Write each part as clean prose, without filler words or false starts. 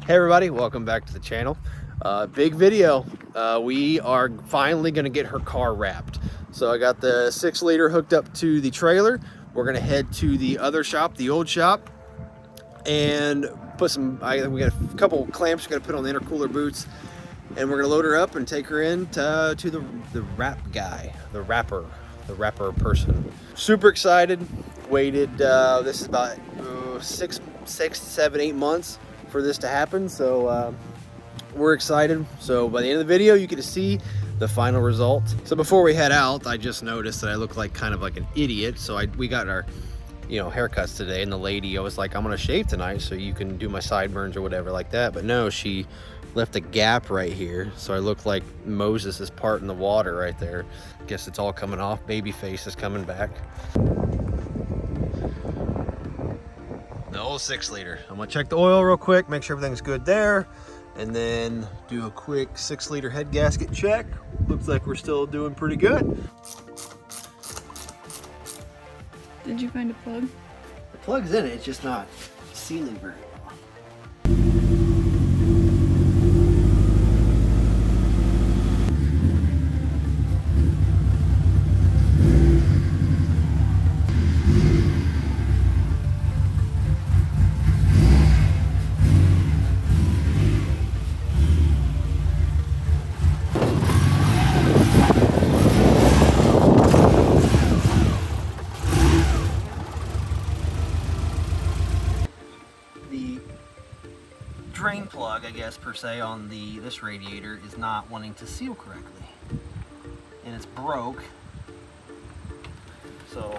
Hey everybody, welcome back to the channel. Big video. We are finally going to get her car wrapped. So I got the 6-liter hooked up to the trailer. We're going to head to the other shop, the old shop, and put some, we got a couple clamps we got to put on the intercooler boots, and we're going to load her up and take her in to the wrap guy, the wrapper person. Super excited. Waited, this is about 6, 7, 8 months for this to happen, so we're excited. So by the end of the video you get to see the final result. So before we head out, I just noticed that I look like kind of like an idiot. So we got our haircuts today, and the lady, I was like, I'm gonna shave tonight so you can do my sideburns or whatever like that, but no, she left a gap right here, so I look like Moses is parting the water right there. Guess it's all coming off. Baby face is coming back. The old 6-liter. I'm gonna check the oil real quick, make sure everything's good there, and then do a quick 6-liter head gasket check. Looks like we're still doing pretty good. Did you find a plug? The plug's in it, it's just not sealing very well. Drain plug, I guess per se, on this radiator is not wanting to seal correctly, and it's broke. So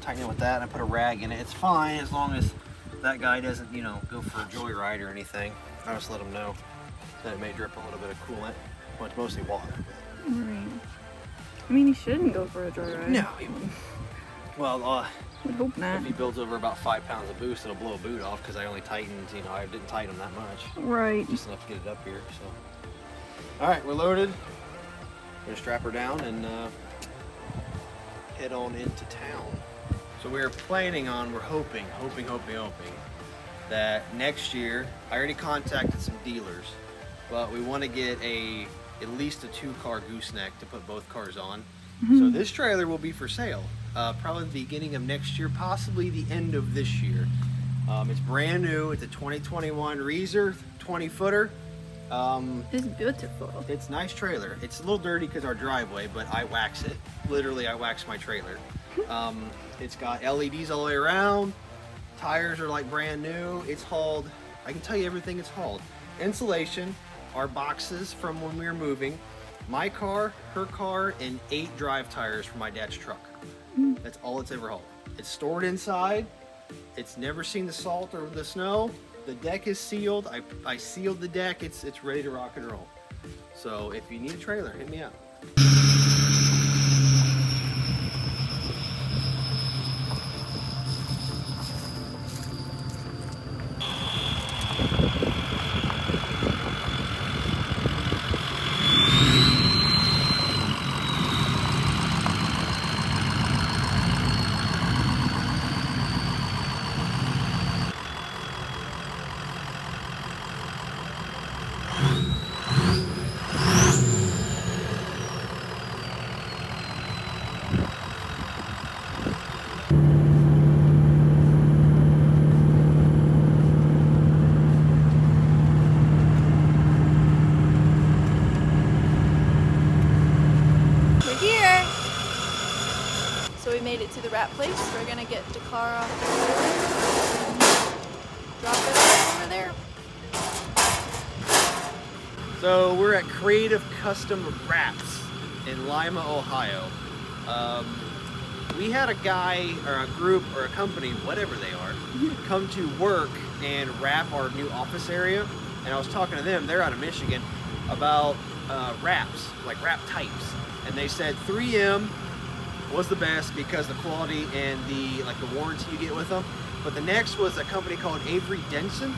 tighten it with that, and I put a rag in it. It's fine as long as that guy doesn't, go for a joyride or anything. I just let him know that it may drip a little bit of coolant. Well, it's mostly water. Right. I mean, he shouldn't go for a joyride. No, he wouldn't. Well, I would hope not. if he builds over about 5 pounds of boost, it'll blow a boot off, because I only tightened, I didn't tighten him that much. Right. Just enough to get it up here, so. All right, we're loaded. We're gonna strap her down and head on into town. So we're planning on, we're hoping that next year, I already contacted some dealers, but we want to get at least a 2-car gooseneck to put both cars on. So this trailer will be for sale. Probably the beginning of next year, possibly the end of this year. It's brand new. It's a 2021 Reezer 20-footer. It's beautiful. It's a nice trailer. It's a little dirty because our driveway, but I wax it. Literally, I wax my trailer. It's got LEDs all the way around. Tires are like brand new. It's hauled. I can tell you everything it's hauled. Insulation, our boxes from when we were moving, my car, her car, and 8 drive tires for my dad's truck. That's all it's ever hauled. It's stored inside. It's never seen the salt or the snow. The deck is sealed. I sealed the deck. It's ready to rock and roll. So if you need a trailer, hit me up. Made it to the wrap place. We're gonna get the car off the trailer and drop it off over there. So we're at Creative Custom Wraps in Lima, Ohio. We had a guy or a group or a company, whatever they are, come to work and wrap our new office area. And I was talking to them, they're out of Michigan, about wraps, like wrap types. And they said 3M was the best because the quality and the warranty you get with them. But the next was a company called Avery Dennison.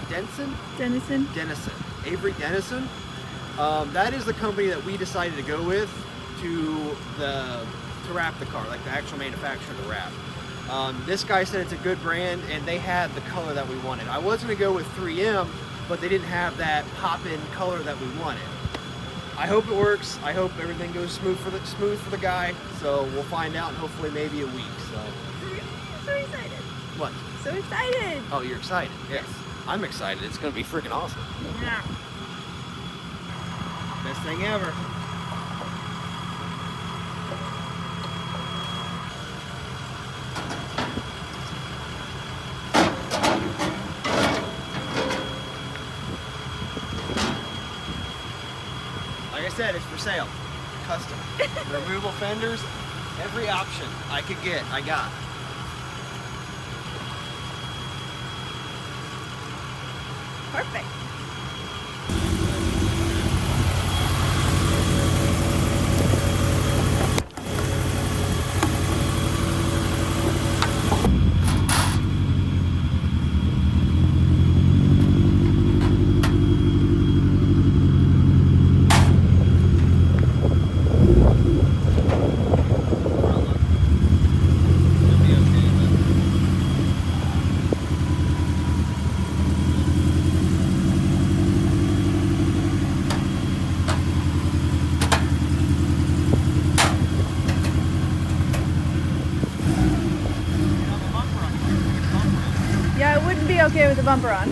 Avery Dennison. That is the company that we decided to go with to wrap the car, like the actual manufacturer of the wrap. This guy said it's a good brand, and they had the color that we wanted. I was going to go with 3M, but they didn't have that pop-in color that we wanted. I hope it works. I hope everything goes smooth for the guy. So we'll find out in hopefully maybe a week. So excited. What? So excited. Oh, you're excited? Yes. I'm excited. It's gonna be freaking awesome. Yeah. Best thing ever. Like I said, it's for sale. Custom. Removable fenders, every option I could get, I got. Perfect. Yeah, I wouldn't be okay with a bumper on.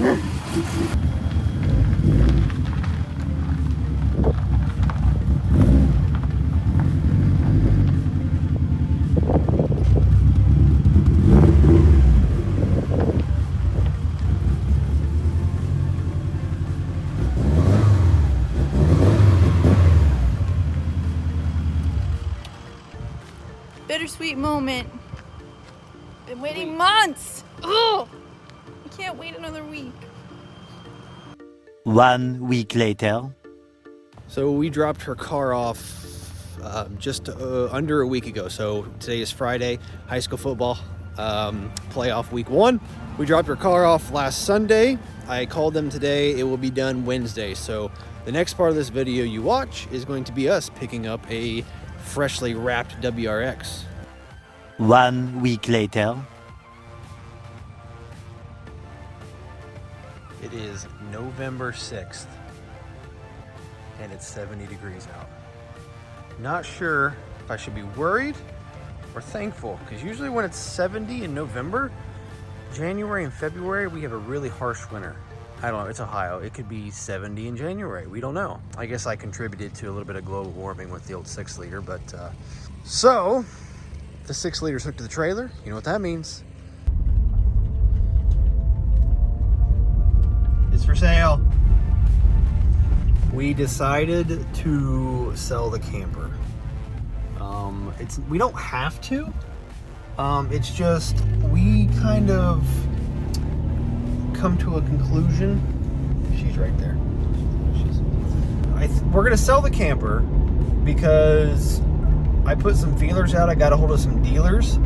Bittersweet moment. Been waiting months. Oh, I can't wait another week. 1 week later. So we dropped her car off just under a week ago. So today is Friday, high school football playoff week 1. We dropped her car off last Sunday. I called them today. It will be done Wednesday. So the next part of this video you watch is going to be us picking up a freshly wrapped WRX. 1 week later. It is November 6th and it's 70 degrees out. Not sure if I should be worried or thankful, because usually when it's 70 in November, January and February, we have a really harsh winter. I don't know, it's Ohio. It could be 70 in January. We don't know. I guess I contributed to a little bit of global warming with the old 6-liter, but so the 6-liter's hooked to the trailer. You know what that means. It's for sale. We decided to sell the camper. We don't have to. It's just we kind of come to a conclusion. She's right there. We're gonna sell the camper because I put some feelers out. I got a hold of some dealers.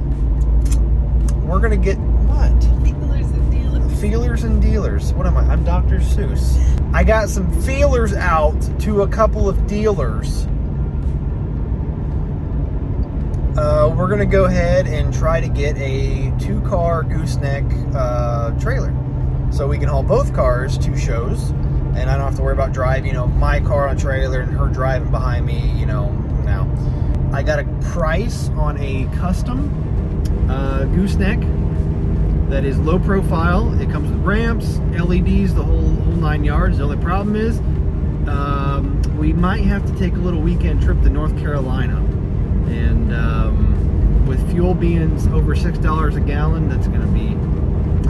We're gonna get what? Feelers and dealers. Feelers and dealers. What am I? I'm Dr. Seuss. I got some feelers out to a couple of dealers. We're gonna go ahead and try to get a 2-car gooseneck trailer, so we can haul both cars to shows, and I don't have to worry about driving, my car on a trailer and her driving behind me, Now, I got a price on a custom gooseneck that is low profile. It comes with ramps, LEDs, the whole 9 yards. The only problem is we might have to take a little weekend trip to North Carolina, and with fuel being over $6 a gallon, that's going to be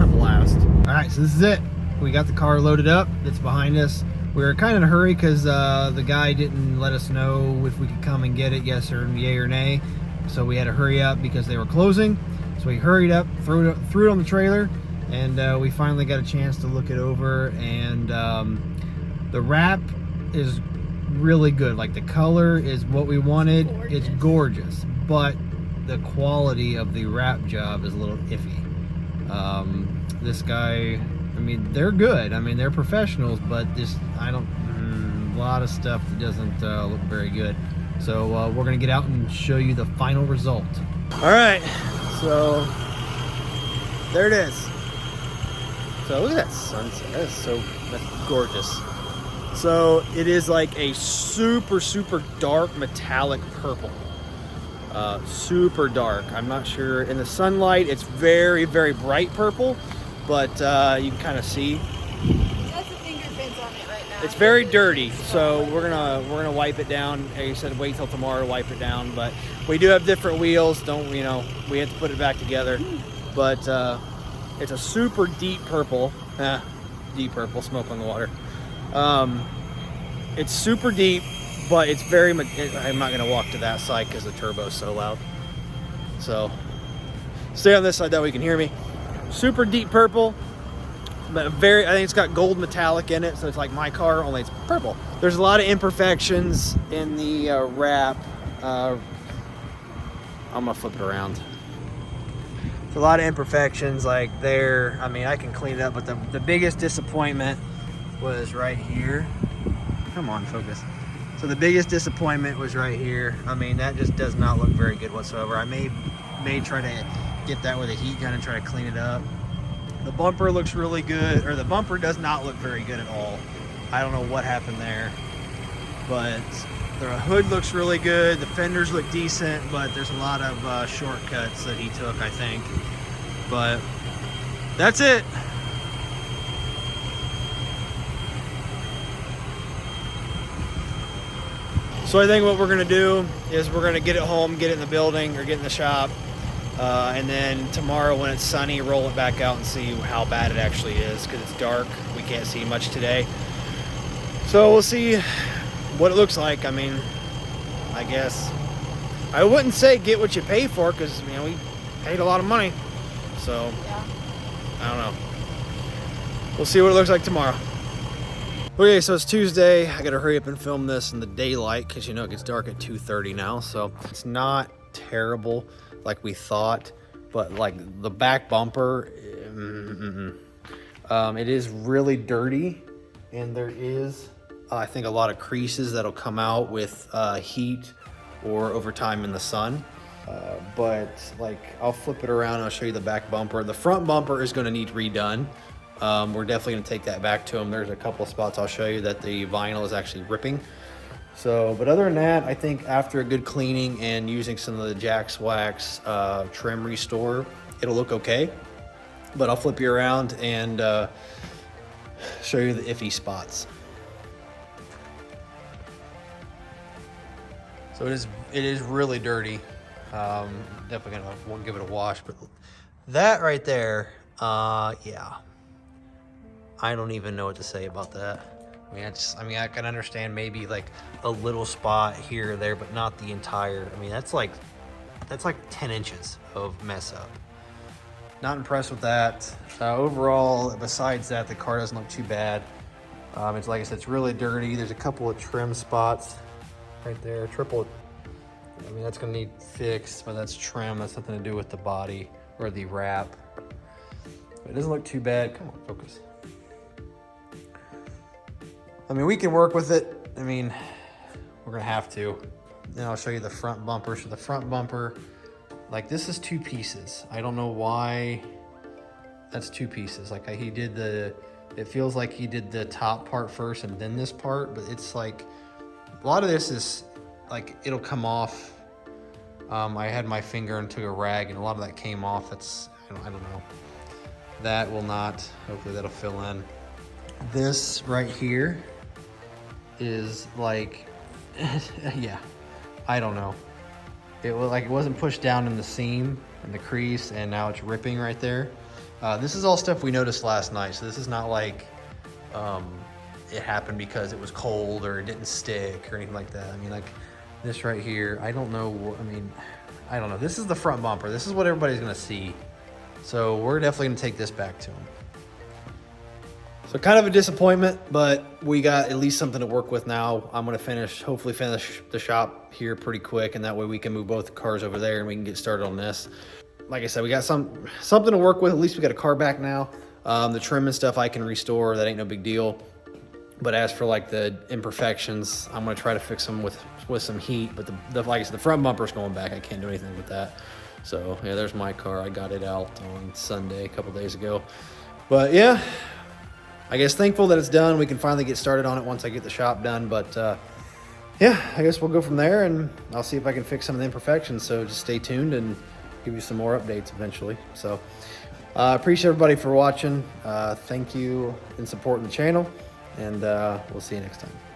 a blast. All right, so this is it. We got the car loaded up. It's behind us. We were kind of in a hurry because the guy didn't let us know if we could come and get it, yes or yay or nay. So we had to hurry up because they were closing. So we hurried up, threw it on the trailer, and we finally got a chance to look it over. And the wrap is really good. Like, the color is what we wanted. It's gorgeous, but the quality of the wrap job is a little iffy. This guy, they're good. They're professionals, but a lot of stuff that doesn't look very good. So we're gonna get out and show you the final result. All right, so there it is. So look at that sunset. That is so That's gorgeous. So it is like a super, super dark metallic purple. Super dark. I'm not sure. In the sunlight, it's very, very bright purple, but you can kind of see. That's the fingerprints on it right now. It's very dirty, so we're gonna wipe it down. Like you said, wait till tomorrow to wipe it down. But we do have different wheels. Don't we have to put it back together. But it's a super deep purple. Deep purple. Smoke on the water. It's super deep. But it's very, I'm not going to walk to that side because the turbo's so loud. So stay on this side that way you can hear me. Super deep purple, but I think it's got gold metallic in it. So it's like my car, only it's purple. There's a lot of imperfections in the wrap. I'm going to flip it around. There's a lot of imperfections like there. I mean, I can clean it up, but the biggest disappointment was right here. Come on, focus. So the biggest disappointment was right here. I mean, that just does not look very good whatsoever. I may try to get that with a heat gun and try to clean it up. The bumper looks really good, or the bumper does not look very good at all. I don't know what happened there, but the hood looks really good. The fenders look decent, but there's a lot of shortcuts that he took, I think. But that's it. So I think what we're gonna do is we're gonna get it home, get it in the building or get in the shop, and then tomorrow when it's sunny, roll it back out and see how bad it actually is, because it's dark. We can't see much today. So we'll see what it looks like. I mean, I guess I wouldn't say get what you pay for, because we paid a lot of money. So Yeah. I don't know. We'll see what it looks like tomorrow. Okay, so it's Tuesday. I gotta hurry up and film this in the daylight because it gets dark at 2:30 now. So it's not terrible like we thought, but like the back bumper, it is really dirty, and there is, I think, a lot of creases that'll come out with heat or over time in the sun. But like, I'll flip it around and I'll show you the back bumper. The front bumper is gonna need redone. We're definitely gonna take that back to them. There's a couple of spots I'll show you that the vinyl is actually ripping. So, but other than that, I think after a good cleaning and using some of the Jack's Wax trim restore, it'll look okay. But I'll flip you around and show you the iffy spots. So it is really dirty. Definitely gonna give it a wash, but that right there, yeah. I don't even know what to say about that. I mean, I can understand maybe like a little spot here or there, but not the entire. I mean, that's like 10 inches of mess up. Not impressed with that. Overall, besides that, the car doesn't look too bad. It's like I said, it's really dirty. There's a couple of trim spots right there. I mean, that's gonna need fixed, but that's trim. That's nothing to do with the body or the wrap. But it doesn't look too bad. Come on, focus. I mean, we can work with it. I mean, we're gonna have to. Then I'll show you the front bumper. So the front bumper, like this is 2 pieces. I don't know why that's 2 pieces. Like it feels like he did the top part first and then this part, but it's like, a lot of this is like, it'll come off. I had my finger and took a rag and a lot of that came off. I don't know. That will not, hopefully that'll fill in. This right here is like, yeah, I don't know. It wasn't pushed down in the seam and the crease, and now it's ripping right there. This is all stuff we noticed last night, so this is not like it happened because it was cold or it didn't stick or anything like that. I mean, like this right here, I don't know. I don't know. This is the front bumper. This is what everybody's gonna see. So we're definitely gonna take this back to them. So kind of a disappointment, but we got at least something to work with now. I'm gonna hopefully finish the shop here pretty quick, and that way we can move both the cars over there and we can get started on this. Like I said, we got something to work with. At least we got a car back now. The trim and stuff I can restore. That ain't no big deal. But as for like the imperfections, I'm gonna try to fix them with some heat. But like I said, the front bumper's going back. I can't do anything with that. So yeah, there's my car. I got it out on Sunday, a couple days ago. But yeah, I guess thankful that it's done. We can finally get started on it once I get the shop done. But yeah, I guess we'll go from there, and I'll see if I can fix some of the imperfections. So just stay tuned and give you some more updates eventually. So appreciate everybody for watching. Thank you and supporting the channel, and we'll see you next time.